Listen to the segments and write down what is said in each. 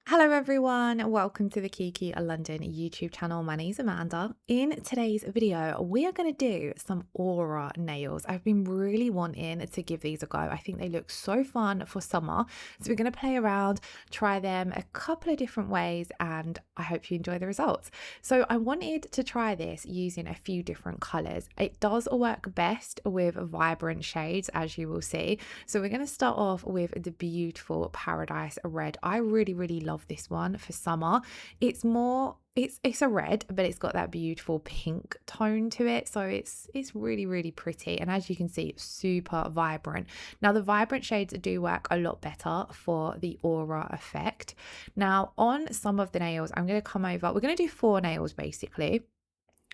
Hello everyone, welcome to the Kiki London YouTube channel. My name is Amanda. In today's video, we are going to do some aura nails. I've been really wanting to give these a go. I think they look so fun for summer. So we're going to play around, try them a couple of different ways, and I hope you enjoy the results. So I wanted to try this using a few different colors. It does work best with vibrant shades, as you will see. So we're going to start off with the beautiful Paradise Red. I really love this one for summer. It's a red, but it's got that beautiful pink tone to it, so it's really pretty, and as you can see, it's super vibrant. Now the vibrant shades do work a lot better for the aura effect. Now on some of the nails, I'm going to come over, we're going to do 4 nails basically.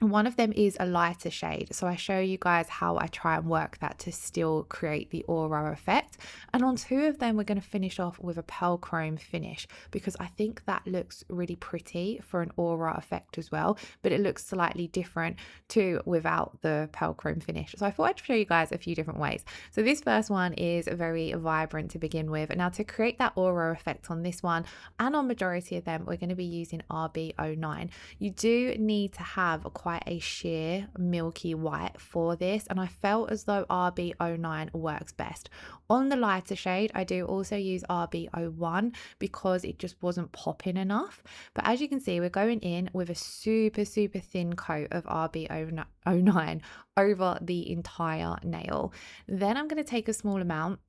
One of them is a lighter shade, so I show you guys how I try and work that to still create the aura effect. And on 2 of them, we're going to finish off with a pearl chrome finish because I think that looks really pretty for an aura effect as well, but it looks slightly different to without the pearl chrome finish. So I thought I'd show you guys a few different ways. So this first one is very vibrant to begin with. Now to create that aura effect on this one and on majority of them, we're going to be using Rb09. You do need to have quite a sheer milky white for this, and I felt as though Rb09 works best. On the lighter shade, I do also use Rb01 because it just wasn't popping enough. But as you can see, we're going in with a super thin coat of Rb09 over the entire nail. Then I'm going to take a small amount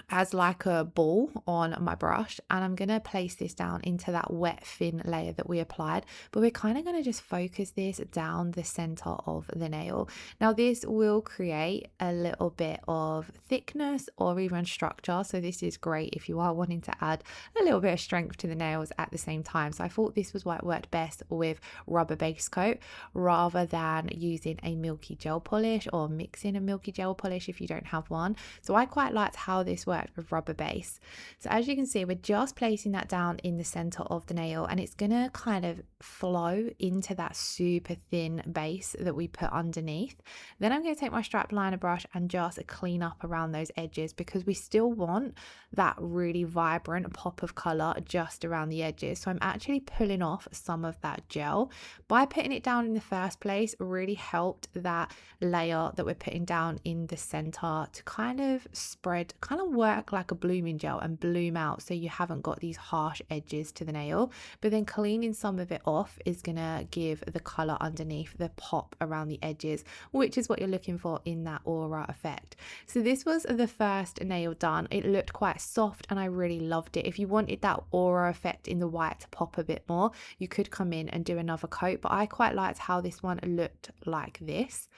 as like a ball on my brush, and I'm going to place this down into that wet thin layer that we applied, but we're kind of going to just focus this down the center of the nail. Now this will create a little bit of thickness or even structure, so this is great if you are wanting to add a little bit of strength to the nails at the same time. So I thought this was what worked best with rubber base coat rather than using a milky gel polish or mixing a milky gel polish if you don't have one. So I quite liked how this worked with rubber base. So as you can see, we're just placing that down in the center of the nail, and it's going to kind of flow into that super thin base that we put underneath. Then I'm going to take my strap liner brush and just clean up around those edges because we still want that really vibrant pop of color just around the edges. So I'm actually pulling off some of that gel. By putting it down in the first place really helped that layer that we're putting down in the center to kind of spread, kind of work like a blooming gel and bloom out, so you haven't got these harsh edges to the nail. But then cleaning some of it off is gonna give the color underneath the pop around the edges, which is what you're looking for in that aura effect. So this was the first nail done. It looked quite soft and I really loved it. If you wanted that aura effect in the white to pop a bit more, you could come in and do another coat, but I quite liked how this one looked like this.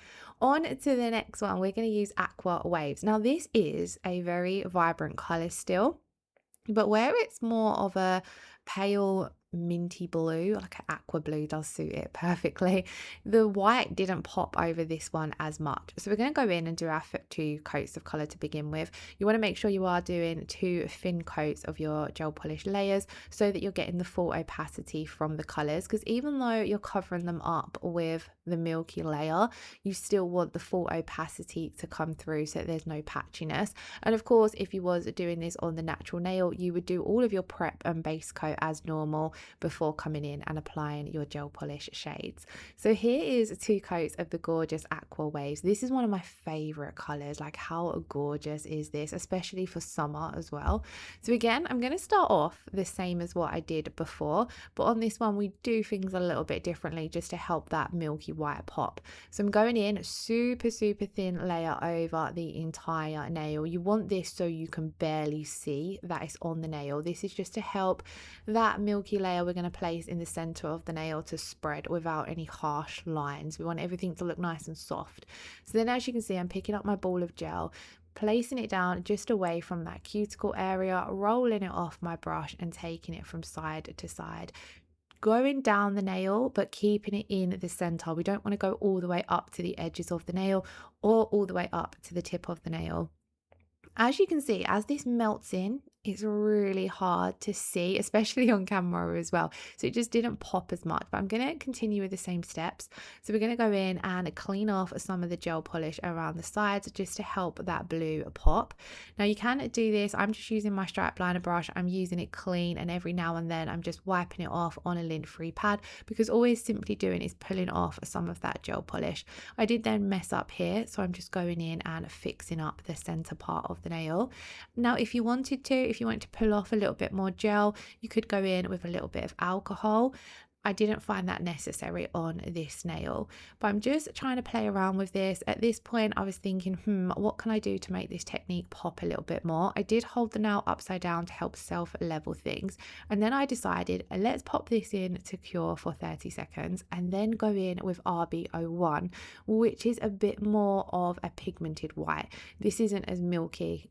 On to the next one, we're going to use Aqua Waves. Now this is a very vibrant color still, but where it's more of a pale minty blue, like an aqua blue does suit it perfectly, the white didn't pop over this one as much. So we're going to go in and do our 2 coats of color to begin with. You want to make sure you are doing 2 thin coats of your gel polish layers so that you're getting the full opacity from the colors, because even though you're covering them up with the milky layer, you still want the full opacity to come through so that there's no patchiness. And of course, if you was doing this on the natural nail, you would do all of your prep and base coat as normal before coming in and applying your gel polish shades. So here is 2 coats of the gorgeous Aqua Waves. This is one of my favorite colors. Like, how gorgeous is this, especially for summer as well. So again, I'm going to start off the same as what I did before, but on this one we do things a little bit differently just to help that milky white pop. So I'm going in super thin layer over the entire nail. You want this so you can barely see that it's on the nail. This is just to help that milky layer we're going to place in the center of the nail to spread without any harsh lines. We want everything to look nice and soft. So then as you can see, I'm picking up my ball of gel, placing it down just away from that cuticle area, rolling it off my brush and taking it from side to side, going down the nail but keeping it in the center. We don't want to go all the way up to the edges of the nail or all the way up to the tip of the nail. As you can see, as this melts in It's really hard to see, especially on camera as well. So it just didn't pop as much, but I'm going to continue with the same steps. So we're going to go in and clean off some of the gel polish around the sides just to help that blue pop. Now you can do this. I'm just using my strap liner brush. I'm using it clean, and every now and then I'm just wiping it off on a lint-free pad, because all we're simply doing is pulling off some of that gel polish. I did then mess up here, so I'm just going in and fixing up the center part of the nail. Now, if you wanted to pull off a little bit more gel, you could go in with a little bit of alcohol. I didn't find that necessary on this nail, but I'm just trying to play around with this. At this point, I was thinking, what can I do to make this technique pop a little bit more? I did hold the nail upside down to help self-level things. And then I decided, let's pop this in to cure for 30 seconds and then go in with Rb01, which is a bit more of a pigmented white. This isn't as milky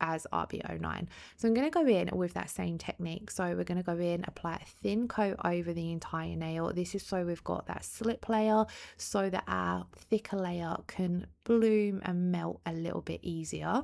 as Rb09. So I'm going to go in with that same technique. So we're going to go in, apply a thin coat over the entire nail. This is so we've got that slip layer so that our thicker layer can bloom and melt a little bit easier.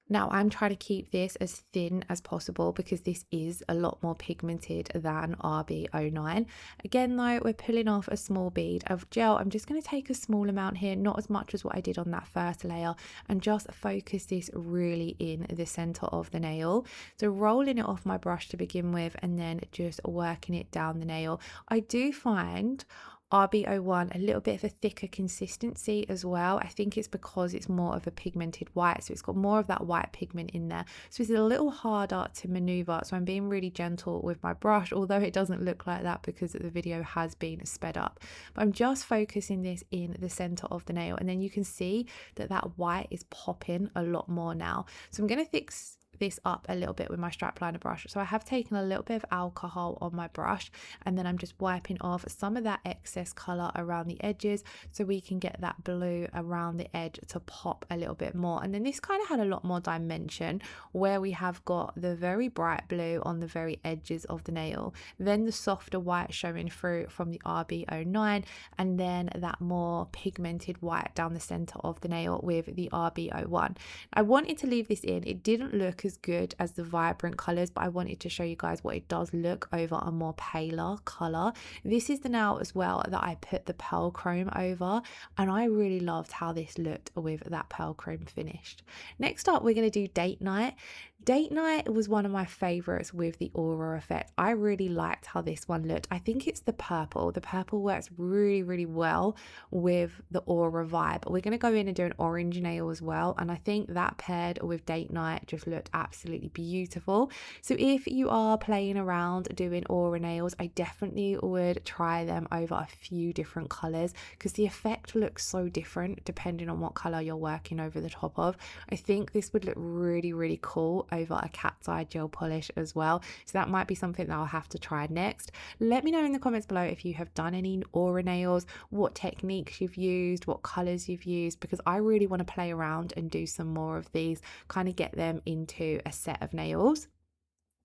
Now I'm trying to keep this as thin as possible because this is a lot more pigmented than Rb09. Again though, we're pulling off a small bead of gel. I'm just going to take a small amount here, not as much as what I did on that first layer, and just focus this really in the center of the nail. So rolling it off my brush to begin with and then just working it down the nail. I do find Rb01 a little bit of a thicker consistency as well. I think it's because it's more of a pigmented white, so it's got more of that white pigment in there, so it's a little harder to maneuver. So I'm being really gentle with my brush, although it doesn't look like that because the video has been sped up. But I'm just focusing this in the center of the nail, and then you can see that that white is popping a lot more now. So I'm going to fix this up a little bit with my strap liner brush. So I have taken a little bit of alcohol on my brush, and then I'm just wiping off some of that excess color around the edges so we can get that blue around the edge to pop a little bit more. And then this kind of had a lot more dimension, where we have got the very bright blue on the very edges of the nail, then the softer white showing through from the Rb09, and then that more pigmented white down the center of the nail with the Rb01. I wanted to leave this in. It didn't look as good as the vibrant colors, but I wanted to show you guys what it does look over a more paler color. This is the nail as well that I put the pearl chrome over, and I really loved how this looked with that pearl chrome finished. Next up, we're going to do date night. Date night was one of my favorites with the aura effect. I really liked how this one looked. I think it's the purple. The purple works really well with the aura vibe. We're going to go in and do an orange nail as well, and I think that paired with date night just looked absolutely beautiful. So if you are playing around doing aura nails, I definitely would try them over a few different colors, because the effect looks so different depending on what color you're working over the top of. I think this would look really cool over a cat's eye gel polish as well, so that might be something that I'll have to try next. Let me know in the comments below if you have done any aura nails, what techniques you've used, what colors you've used, because I really want to play around and do some more of these, kind of get them into a set of nails.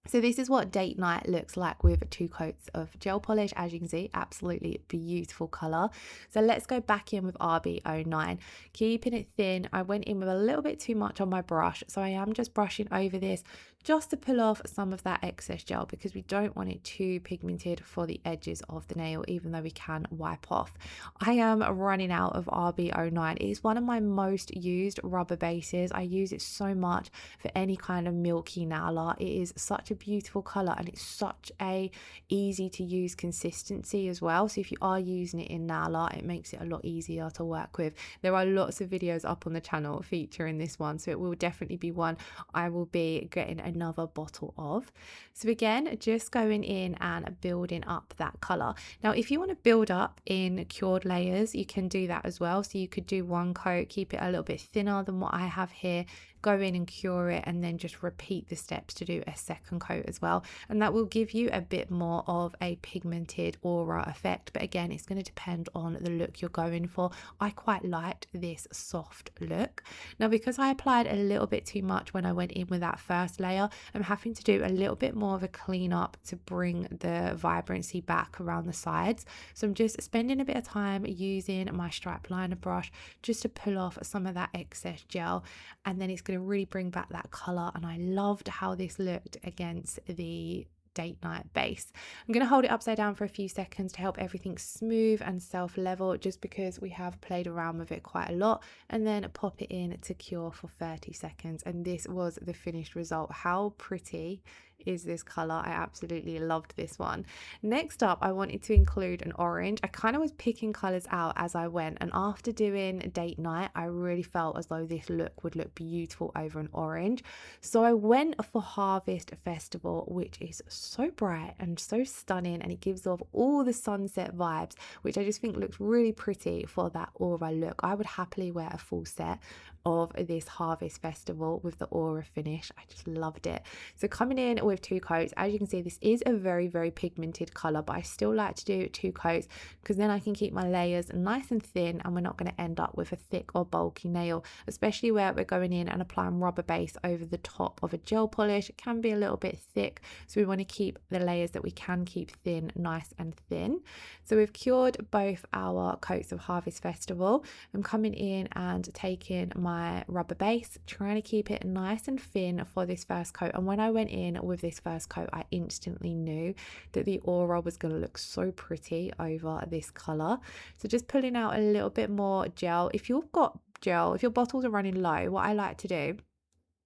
So this is what date night looks like with 2 coats of gel polish. As you can see, absolutely beautiful color. So let's go back in with Rb09, keeping it thin. I went in with a little bit too much on my brush, so I am just brushing over this just to pull off some of that excess gel, because we don't want it too pigmented for the edges of the nail, even though we can wipe off. I am running out of Rb09. It is one of my most used rubber bases. I use it so much for any kind of milky nail art. It is such a beautiful color, and it's such a easy to use consistency as well. So if you are using it in nail art, it makes it a lot easier to work with. There are lots of videos up on the channel featuring this one, so it will definitely be one I will be getting another bottle of. So again, just going in and building up that color. Now if you want to build up in cured layers, you can do that as well. So you could do 1 coat, keep it a little bit thinner than what I have here, go in and cure it, and then just repeat the steps to do a second coat as well, and that will give you a bit more of a pigmented aura effect. But again, it's going to depend on the look you're going for. I quite liked this soft look. Now because I applied a little bit too much when I went in with that first layer, I'm having to do a little bit more of a clean up to bring the vibrancy back around the sides. So I'm just spending a bit of time using my strap liner brush just to pull off some of that excess gel, and then it's going going to really bring back that color, and I loved how this looked against the date night base. I'm going to hold it upside down for a few seconds to help everything smooth and self-level, just because we have played around with it quite a lot, and then pop it in to cure for 30 seconds. And this was the finished result. How pretty is this color? I absolutely loved this one. Next up, I wanted to include an orange. I kind of was picking colors out as I went, and after doing date night, I really felt as though this look would look beautiful over an orange. So I went for Harvest Festival, which is so bright and so stunning, and it gives off all the sunset vibes, which I just think looks really pretty for that aura look. I would happily wear a full set of this Harvest Festival with the aura finish. I just loved it. So coming in with 2 coats, as you can see, this is a very pigmented color, but I still like to do 2 coats because then I can keep my layers nice and thin, and we're not going to end up with a thick or bulky nail, especially where we're going in and applying rubber base over the top of a gel polish. It can be a little bit thick, so we want to keep the layers that we can keep thin nice and thin. So we've cured both our coats of Harvest Festival. I'm coming in and taking my rubber base, trying to keep it nice and thin for this first coat. And when I went in with this first coat, I instantly knew that the aura was going to look so pretty over this color. So just pulling out a little bit more gel. If you've got gel, if your bottles are running low, what I like to do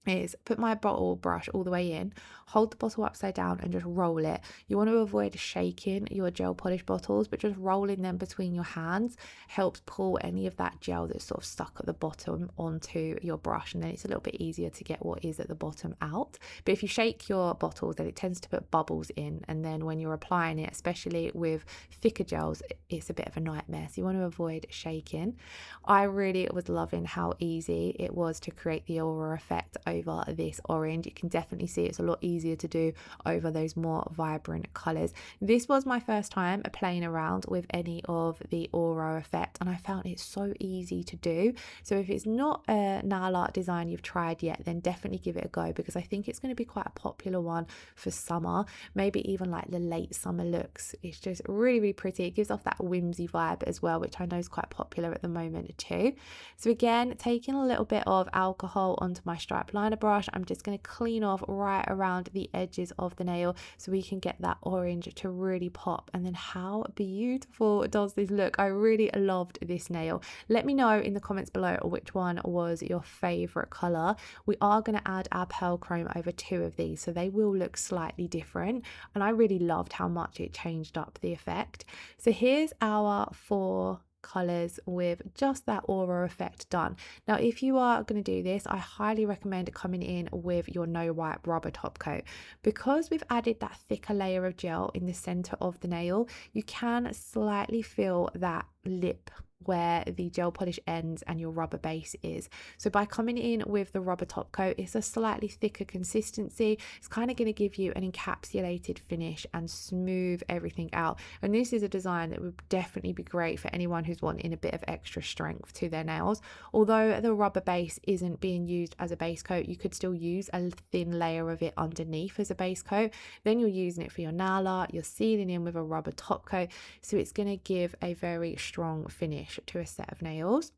is put my bottle brush all the way in, hold the bottle upside down and just roll it. You want to avoid shaking your gel polish bottles, but just rolling them between your hands helps pull any of that gel that's sort of stuck at the bottom onto your brush, and then it's a little bit easier to get what is at the bottom out. But if you shake your bottles, then it tends to put bubbles in, and then when you're applying it, especially with thicker gels, it's a bit of a nightmare. So you want to avoid shaking. I really was loving how easy it was to create the aura effect over this orange. You can definitely see it's a lot easier to do over those more vibrant colors. This was my first time playing around with any of the aura effect, and I found it so easy to do. So if it's not a nail art design you've tried yet, then definitely give it a go, because I think it's going to be quite a popular one for summer, maybe even like the late summer looks. It's just really pretty. It gives off that whimsy vibe as well, which I know is quite popular at the moment too. So again, taking a little bit of alcohol onto my stripe liner brush, I'm just going to clean off right around the edges of the nail so we can get that orange to really pop. And then how beautiful does this look? I really loved this nail. Let me know in the comments below which one was your favorite color. We are going to add our pearl chrome over 2 of these, so they will look slightly different, and I really loved how much it changed up the effect. So here's our 4 colors with just that aura effect done. Now if you are going to do this, I highly recommend coming in with your no wipe rubber top coat, because we've added that thicker layer of gel in the center of the nail. You can slightly feel that lip where the gel polish ends and your rubber base is. So by coming in with the rubber top coat, it's a slightly thicker consistency. It's kind of going to give you an encapsulated finish and smooth everything out. And this is a design that would definitely be great for anyone who's wanting a bit of extra strength to their nails. Although the rubber base isn't being used as a base coat, you could still use a thin layer of it underneath as a base coat. Then you're using it for your nail art, you're sealing in with a rubber top coat, so it's going to give a very strong finish to a set of nails.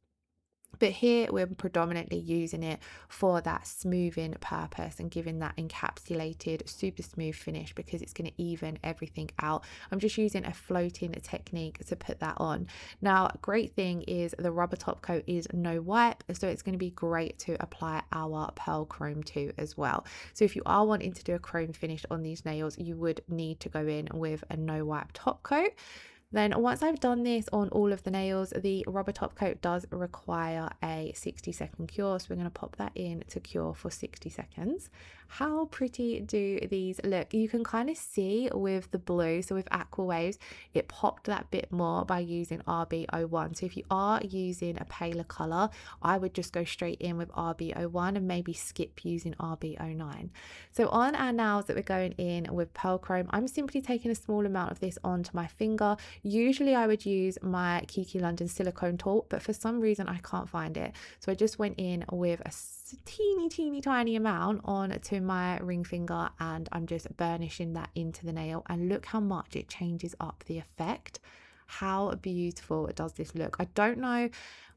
But here we're predominantly using it for that smoothing purpose and giving that encapsulated super smooth finish, because it's going to even everything out. I'm just using a floating technique to put that on. Now, great thing is the rubber top coat is no wipe, so it's going to be great to apply our pearl chrome to as well. So if you are wanting to do a chrome finish on these nails, you would need to go in with a no wipe top coat. Then once I've done this on all of the nails, the rubber top coat does require a 60-second cure. So we're going to pop that in to cure for 60 seconds. How pretty do these look? You can kind of see with the blue, so with Aqua Waves, it popped that bit more by using Rb01. So if you are using a paler color, I would just go straight in with Rb01 and maybe skip using Rb09. So on our nails that we're going in with pearl chrome, I'm simply taking a small amount of this onto my finger. Usually I would use my Kiki London silicone tool, but for some reason I can't find it. So I just went in with a teeny tiny amount on to my ring finger, and I'm just burnishing that into the nail, and look how much it changes up the effect. How beautiful does this look? I don't know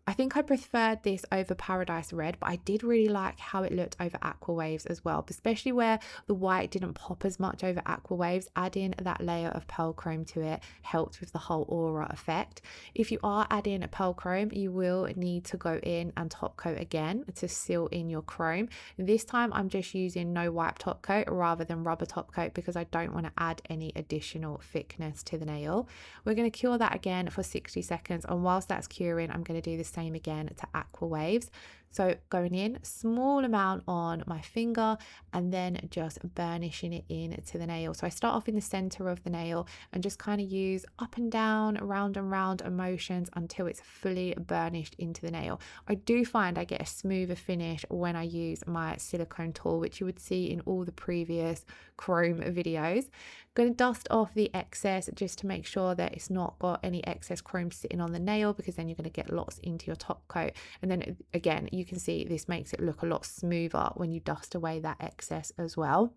I think I preferred this over Paradise Red, but I did really like how it looked over Aqua Waves as well, especially where the white didn't pop as much over Aqua Waves. Adding that layer of pearl chrome to it helped with the whole aura effect. If you are adding a pearl chrome, you will need to go in and top coat again to seal in your chrome. This time I'm just using no wipe top coat rather than rubber top coat because I don't want to add any additional thickness to the nail. We're going to cure that again for 60 seconds, and whilst that's curing, I'm going to do the same again to Aqua Waves. So going in, small amount on my finger and then just burnishing it into the nail. So I start off in the center of the nail and just kind of use up and down, round and round motions until it's fully burnished into the nail. I do find I get a smoother finish when I use my silicone tool, which you would see in all the previous chrome videos. Going to dust off the excess just to make sure that it's not got any excess chrome sitting on the nail, because then you're going to get lots into your top coat. And then again, you can see this makes it look a lot smoother when you dust away that excess as well.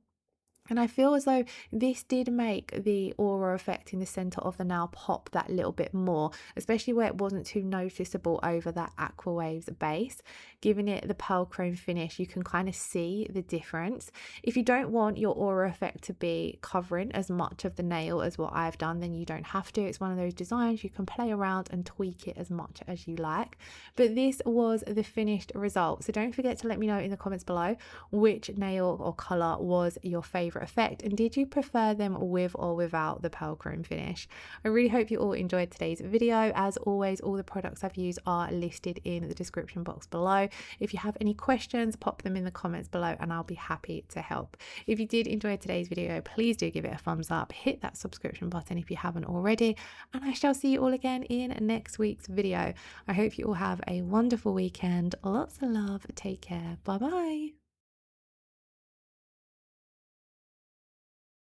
And I feel as though this did make the aura effect in the center of the nail pop that little bit more, especially where it wasn't too noticeable over that Aqua Waves base. Giving it the pearl chrome finish, you can kind of see the difference. If you don't want your aura effect to be covering as much of the nail as what I've done, then you don't have to. It's one of those designs you can play around and tweak it as much as you like. But this was the finished result. So don't forget to let me know in the comments below which nail or color was your favorite effect, and did you prefer them with or without the pearl chrome finish? I really hope you all enjoyed today's video. As always, all the products I've used are listed in the description box below. If you have any questions, pop them in the comments below and I'll be happy to help. If you did enjoy today's video, please do give it a thumbs up, hit that subscription button if you haven't already, and I shall see you all again in next week's video. I hope you all have a wonderful weekend. Lots of love. Take care. Bye bye.